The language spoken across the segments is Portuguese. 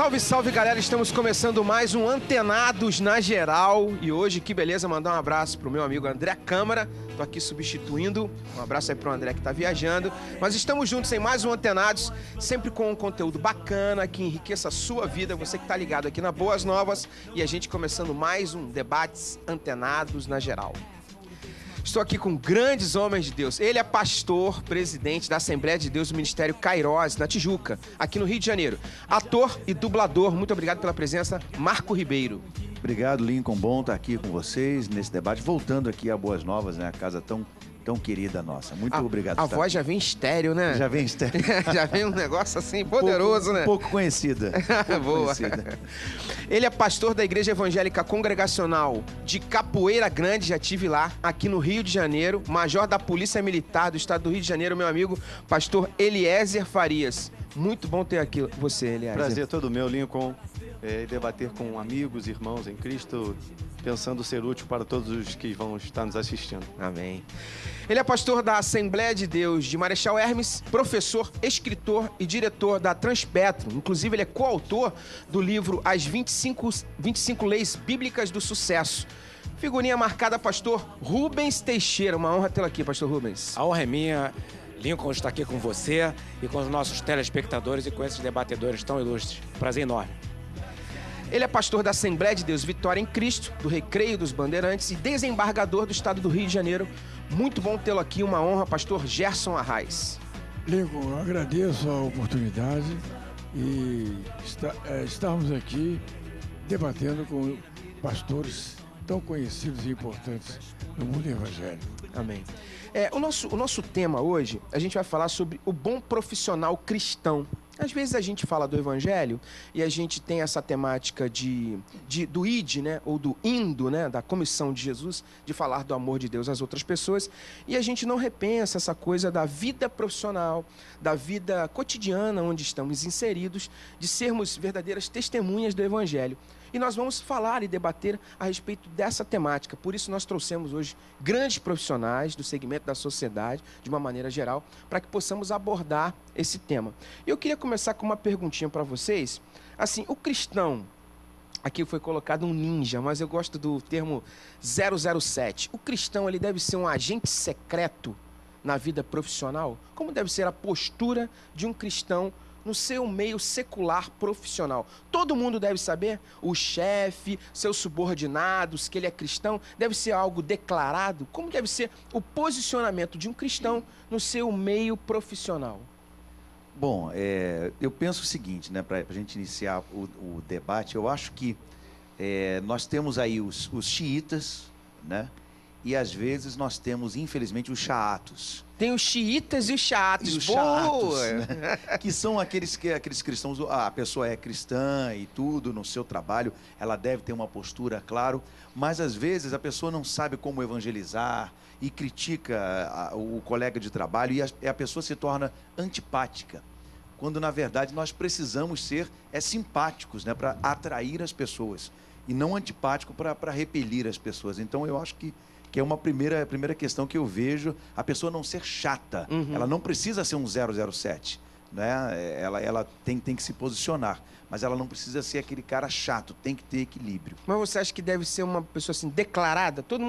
Salve, salve, galera! Estamos começando mais um Antenados na Geral. E hoje, que beleza, mandar um abraço pro meu amigo André Câmara. Tô aqui substituindo. Um abraço aí pro André que tá viajando. Mas estamos juntos em mais um Antenados, sempre com um conteúdo bacana que enriqueça a sua vida. Você que tá ligado aqui na Boas Novas. E a gente começando mais um Debates Antenados na Geral. Estou aqui com grandes homens de Deus. Ele é pastor, presidente da Assembleia de Deus do Ministério Kairos, na Tijuca, aqui no Rio de Janeiro. Ator e dublador. Muito obrigado pela presença, Marco Ribeiro. Obrigado, Lincoln. Bom estar aqui com vocês nesse debate. Voltando aqui a Boas Novas, né? A casa tão querida nossa. Muito obrigado. A voz já vem estéreo, né? Já vem estéreo. Já vem um negócio assim poderoso, né? Um pouco conhecida. Boa. Conhecida. Ele é pastor da Igreja Evangélica Congregacional de Capoeira Grande, já estive lá, aqui no Rio de Janeiro. Major da Polícia Militar do Estado do Rio de Janeiro, meu amigo, pastor Eliezer Farias. Muito bom ter aqui você, Eliezer. Prazer todo meu, Lincoln. Debater com amigos, irmãos em Cristo, pensando ser útil para todos os que vão estar nos assistindo. Amém. Ele é pastor da Assembleia de Deus de Marechal Hermes, professor, escritor e diretor da Transpetro. Inclusive, ele é coautor do livro As 25 Leis Bíblicas do Sucesso. Figurinha marcada, pastor Rubens Teixeira. Uma honra tê-lo aqui, pastor Rubens. A honra é minha. Lincoln está aqui com você e com os nossos telespectadores e com esses debatedores tão ilustres. Prazer enorme. Ele é pastor da Assembleia de Deus Vitória em Cristo, do Recreio dos Bandeirantes e desembargador do Estado do Rio de Janeiro. Muito bom tê-lo aqui, uma honra, pastor Gerson Arraes. Lincoln, eu agradeço a oportunidade e estarmos aqui debatendo com pastores tão conhecidos e importantes no mundo evangélico. Amém. O nosso tema hoje, a gente vai falar sobre o bom profissional cristão. Às vezes a gente fala do evangelho e a gente tem essa temática do id, né, ou do indo, né, da comissão de Jesus, de falar do amor de Deus às outras pessoas, e a gente não repensa essa coisa da vida profissional, da vida cotidiana onde estamos inseridos, de sermos verdadeiras testemunhas do evangelho. E nós vamos falar e debater a respeito dessa temática. Por isso nós trouxemos hoje grandes profissionais do segmento da sociedade, de uma maneira geral, para que possamos abordar esse tema. Eu queria começar com uma perguntinha para vocês. Assim, o cristão, aqui foi colocado um ninja, mas eu gosto do termo 007. O cristão, ele deve ser um agente secreto na vida profissional? Como deve ser a postura de um cristão no seu meio secular profissional? Todo mundo deve saber? O chefe, seus subordinados, que ele é cristão, deve ser algo declarado? Como deve ser o posicionamento de um cristão no seu meio profissional? Bom, eu penso o seguinte, né, para a gente iniciar o debate, eu acho que nós temos aí os xiitas, né? E às vezes nós temos, infelizmente, os xaatos. Tem os xiitas e os xaatos. E os xaatos, né? Que são aqueles cristãos, a pessoa é cristã e tudo, no seu trabalho, ela deve ter uma postura, claro, mas às vezes a pessoa não sabe como evangelizar e critica o colega de trabalho e a pessoa se torna antipática. Quando, na verdade, nós precisamos ser simpáticos, né, para atrair as pessoas e não antipático para repelir as pessoas. Então, eu acho que é uma primeira questão que eu vejo, a pessoa não ser chata. Uhum. Ela não precisa ser um 007, né? Ela tem que se posicionar, mas ela não precisa ser aquele cara chato, tem que ter equilíbrio. Mas você acha que deve ser uma pessoa assim, declarada? Todo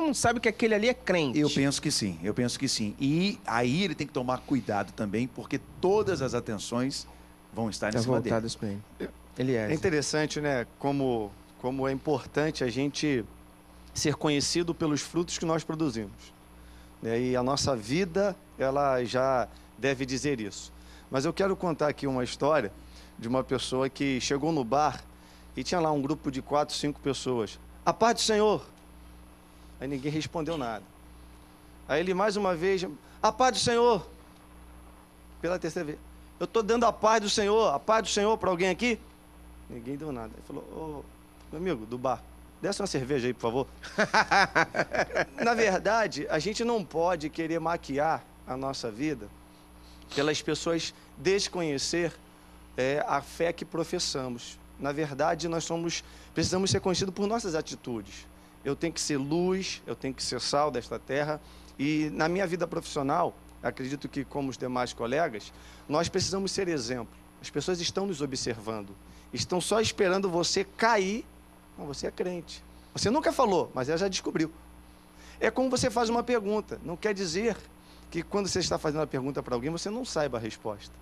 mundo sabe que aquele ali é crente. Eu penso que sim. E aí ele tem que tomar cuidado também, porque todas as atenções vão estar em cima dele. É interessante, né? Como é importante a gente ser conhecido pelos frutos que nós produzimos. E a nossa vida, ela já deve dizer isso. Mas eu quero contar aqui uma história de uma pessoa que chegou no bar e tinha lá um grupo de 4, 5 pessoas. A paz do Senhor! Aí ninguém respondeu nada. Aí ele mais uma vez, a paz do Senhor! Pela terceira vez, eu estou dando a paz do Senhor para alguém aqui? Ninguém deu nada. Ele falou, meu amigo do bar, desce uma cerveja aí, por favor. Na verdade, a gente não pode querer maquiar a nossa vida pelas pessoas desconhecer a fé que professamos. Na verdade, precisamos ser conhecidos por nossas atitudes. Eu tenho que ser luz, eu tenho que ser sal desta terra. E na minha vida profissional, acredito que como os demais colegas, nós precisamos ser exemplo. As pessoas estão nos observando. estão só esperando você cair. Não, você é crente. Você nunca falou, mas ela já descobriu. É como você faz uma pergunta. Não quer dizer que quando você está fazendo uma pergunta para alguém, você não saiba a resposta.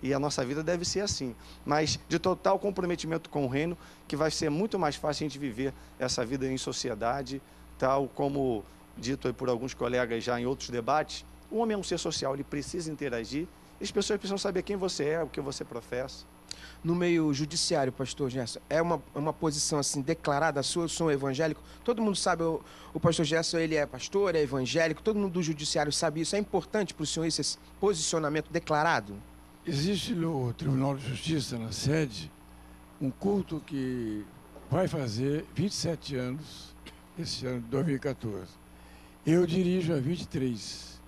E a nossa vida deve ser assim. Mas de total comprometimento com o reino, que vai ser muito mais fácil a gente viver essa vida em sociedade, tal como dito aí por alguns colegas já em outros debates. O homem é um ser social, ele precisa interagir. E as pessoas precisam saber quem você é, o que você professa. No meio judiciário, pastor Gerson, é uma posição assim declarada sua? Eu sou um evangélico. Todo mundo sabe, o pastor Gerson, ele é pastor, é evangélico. Todo mundo do judiciário sabe isso. É importante para o senhor esse posicionamento declarado? Existe no Tribunal de Justiça, na sede, um culto que vai fazer 27 anos, esse ano de 2014. Eu dirijo há 23.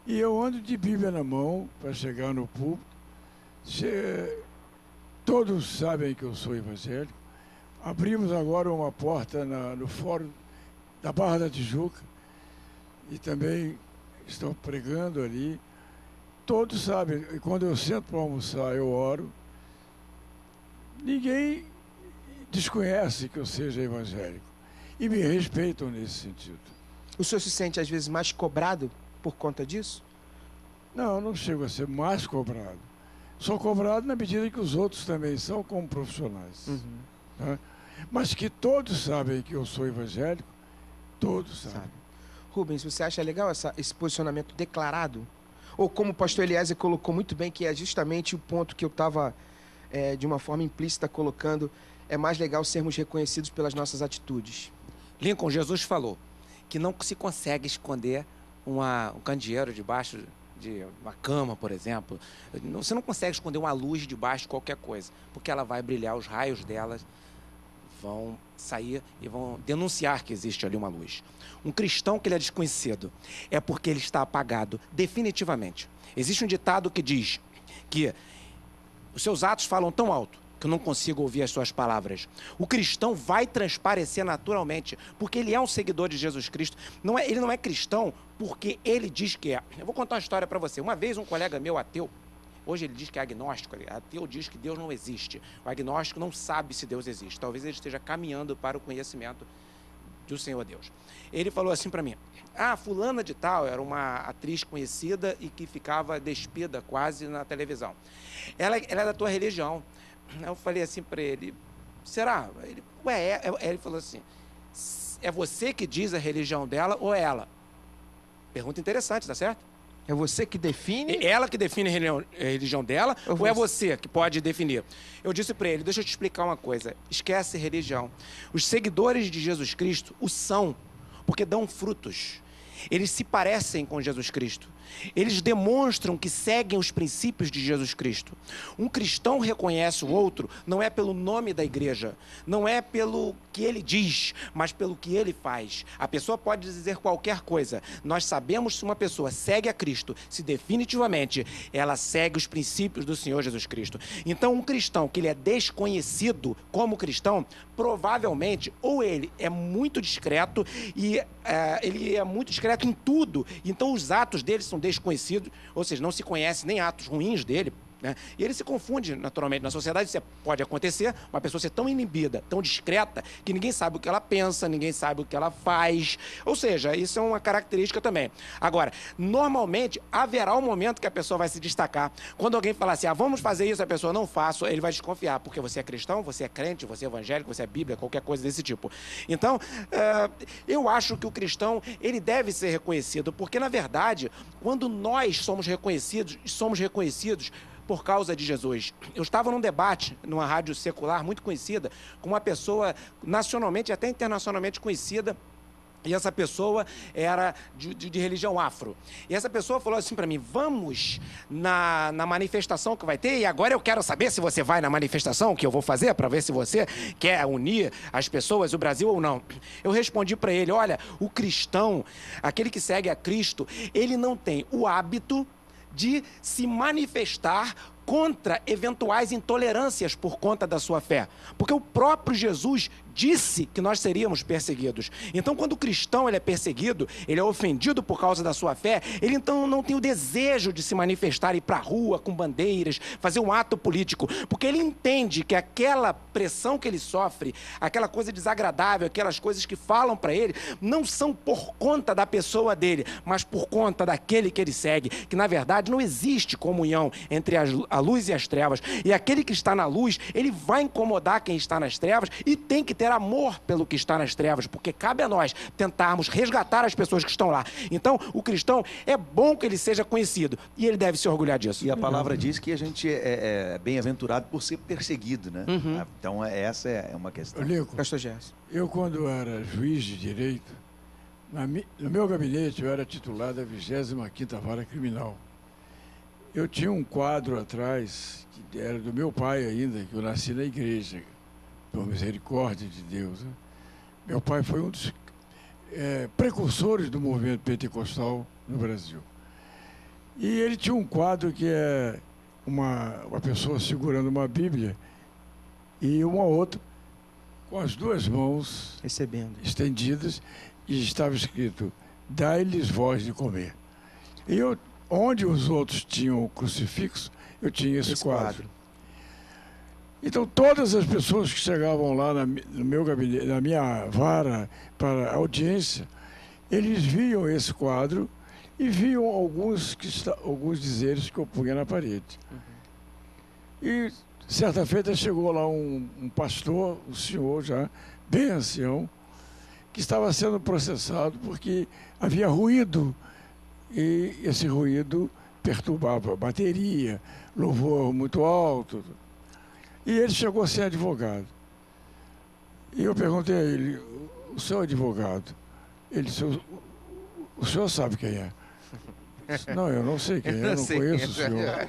E eu ando de Bíblia na mão para chegar no púlpito. Todos sabem que eu sou evangélico. Abrimos agora uma porta no Fórum da Barra da Tijuca e também estou pregando ali. Todos sabem, e quando eu sento para almoçar, eu oro. Ninguém desconhece que eu seja evangélico e me respeitam nesse sentido. O senhor se sente, às vezes, mais cobrado por conta disso? Não, não chego a ser mais cobrado. Sou cobrado na medida que os outros também são como profissionais. Né? Mas que todos sabem que eu sou evangélico, todos sabem. Rubens, você acha legal esse posicionamento declarado? Ou como o pastor Eliezer colocou muito bem, que é justamente o ponto que eu estava, de uma forma implícita, colocando, é mais legal sermos reconhecidos pelas nossas atitudes. Lincoln, Jesus falou que não se consegue esconder um candeeiro debaixo de uma cama, por exemplo. Você não consegue esconder uma luz debaixo de qualquer coisa, porque ela vai brilhar, os raios dela vão sair e vão denunciar que existe ali uma luz. Um cristão que ele é desconhecido é porque ele está apagado definitivamente. Existe um ditado que diz que os seus atos falam tão alto que eu não consigo ouvir as suas palavras. O cristão vai transparecer naturalmente, porque ele é um seguidor de Jesus Cristo. Ele não é cristão porque ele diz que é. Eu vou contar uma história para você. Uma vez um colega meu, ateu, hoje ele diz que é agnóstico, ateu diz que Deus não existe. O agnóstico não sabe se Deus existe. Talvez ele esteja caminhando para o conhecimento do Senhor Deus. Ele falou assim para mim: fulana de tal era uma atriz conhecida e que ficava despida quase na televisão. Ela é da tua religião. Eu falei assim para ele: será? Ele falou assim: é você que diz a religião dela ou é ela? Pergunta interessante, tá certo? É você que define? É ela que define a religião dela ou é você que pode definir? Eu disse para ele: deixa eu te explicar uma coisa. Esquece religião. Os seguidores de Jesus Cristo o são porque dão frutos. Eles se parecem com Jesus Cristo. Eles demonstram que seguem os princípios de Jesus Cristo. Um cristão reconhece o outro não é pelo nome da igreja, não é pelo que ele diz, mas pelo que ele faz. A pessoa pode dizer qualquer coisa. Nós sabemos se uma pessoa segue a Cristo, se definitivamente ela segue os princípios do Senhor Jesus Cristo. Então, um cristão que ele é desconhecido como cristão, provavelmente, ou ele é muito discreto e ele é muito discreto em tudo. Então, os atos dele são desconhecidos, ou seja, não se conhece nem atos ruins dele, né? E ele se confunde naturalmente na sociedade. Isso pode acontecer, uma pessoa ser tão inibida, tão discreta, que ninguém sabe o que ela pensa, ninguém sabe o que ela faz. Ou seja, isso é uma característica também. Agora, normalmente, haverá um momento que a pessoa vai se destacar. Quando alguém falar assim, vamos fazer isso, a pessoa não faça, ele vai desconfiar, porque você é cristão, você é crente, você é evangélico, você é bíblia, qualquer coisa desse tipo. Então, eu acho que o cristão, ele deve ser reconhecido, porque, na verdade, quando nós somos reconhecidos por causa de Jesus. Eu estava num debate, numa rádio secular muito conhecida, com uma pessoa nacionalmente e até internacionalmente conhecida, e essa pessoa era de religião afro. E essa pessoa falou assim para mim: vamos na manifestação que vai ter, e agora eu quero saber se você vai na manifestação que eu vou fazer, para ver se você quer unir as pessoas, o Brasil ou não. Eu respondi para ele: olha, o cristão, aquele que segue a Cristo, ele não tem o hábito de se manifestar contra eventuais intolerâncias por conta da sua fé. Porque o próprio Jesus disse que nós seríamos perseguidos. Então, quando o cristão ele é perseguido, ele é ofendido por causa da sua fé, ele então não tem o desejo de se manifestar, ir para a rua com bandeiras, fazer um ato político, porque ele entende que aquela pressão que ele sofre, aquela coisa desagradável, aquelas coisas que falam para ele, não são por conta da pessoa dele, mas por conta daquele que ele segue, que na verdade não existe comunhão entre a luz e as trevas. E aquele que está na luz, ele vai incomodar quem está nas trevas e tem que ter amor pelo que está nas trevas, porque cabe a nós tentarmos resgatar as pessoas que estão lá. Então, o cristão, é bom que ele seja conhecido e ele deve se orgulhar disso. E a palavra diz que a gente é bem-aventurado por ser perseguido, né? Então, essa é uma questão. Lico, Pastor Gerson. eu quando era juiz de direito, no meu gabinete eu era titular da 25ª Vara Criminal. Eu tinha um quadro atrás, que era do meu pai ainda, que eu nasci na igreja, por misericórdia de Deus, né? Meu pai foi um dos precursores do movimento pentecostal no Brasil. E ele tinha um quadro que é uma pessoa segurando uma Bíblia e uma outra com as duas mãos Recebendo. estendidas e estava escrito: dai-lhes voz de comer. E eu, onde os outros tinham o crucifixo, eu tinha esse quadro. Então, todas as pessoas que chegavam lá no meu gabinete, na minha vara para audiência, eles viam esse quadro e viam alguns dizeres que eu punha na parede. E, certa feita, chegou lá um pastor, um senhor já, bem ancião, que estava sendo processado porque havia ruído, e esse ruído perturbava a bateria, louvor muito alto. E ele chegou a ser advogado. E eu perguntei a ele: o senhor é advogado? Ele disse: o senhor sabe quem é? Eu disse: não, eu não sei quem é, eu não conheço o senhor.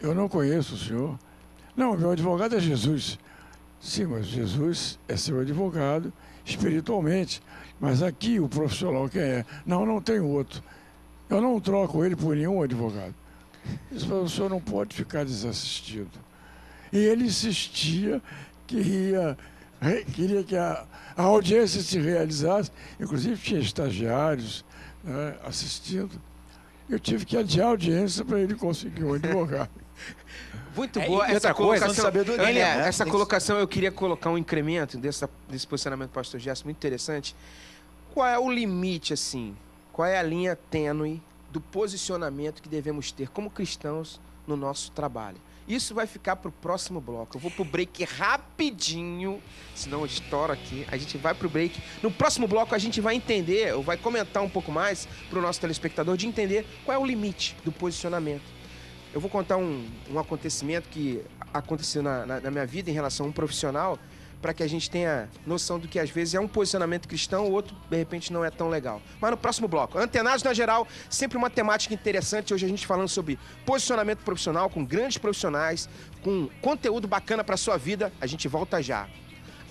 Eu não conheço o senhor. Não, meu advogado é Jesus. Sim, mas Jesus é seu advogado espiritualmente. Mas aqui o profissional quem é? Não, não tem outro. Eu não troco ele por nenhum advogado. Disse: o senhor não pode ficar desassistido. E ele insistia, queria que a audiência se realizasse. Inclusive tinha estagiários, né, assistindo. Eu tive que adiar a audiência para ele conseguir um advogado. Muito boa e essa outra coisa, colocação. sabedoria, né? Essa colocação, eu queria colocar um incremento desse posicionamento do pastor Gerson, muito interessante. Qual é o limite, assim? Qual é a linha tênue do posicionamento que devemos ter como cristãos no nosso trabalho? Isso vai ficar para o próximo bloco. Eu vou para o break rapidinho, senão eu estouro aqui. A gente vai para o break. No próximo bloco a gente vai entender, ou vai comentar um pouco mais para o nosso telespectador, de entender qual é o limite do posicionamento. Eu vou contar um acontecimento que aconteceu na minha vida em relação a um profissional, para que a gente tenha noção do que às vezes é um posicionamento cristão, o outro de repente não é tão legal. Mas no próximo bloco, Antenados na Geral, sempre uma temática interessante. Hoje a gente falando sobre posicionamento profissional com grandes profissionais, com conteúdo bacana para sua vida. A gente volta já.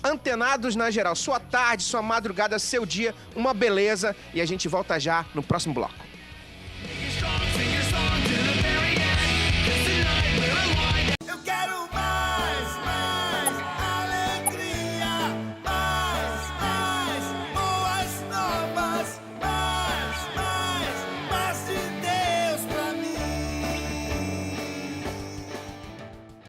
Antenados na Geral, sua tarde, sua madrugada, seu dia, uma beleza, e a gente volta já no próximo bloco.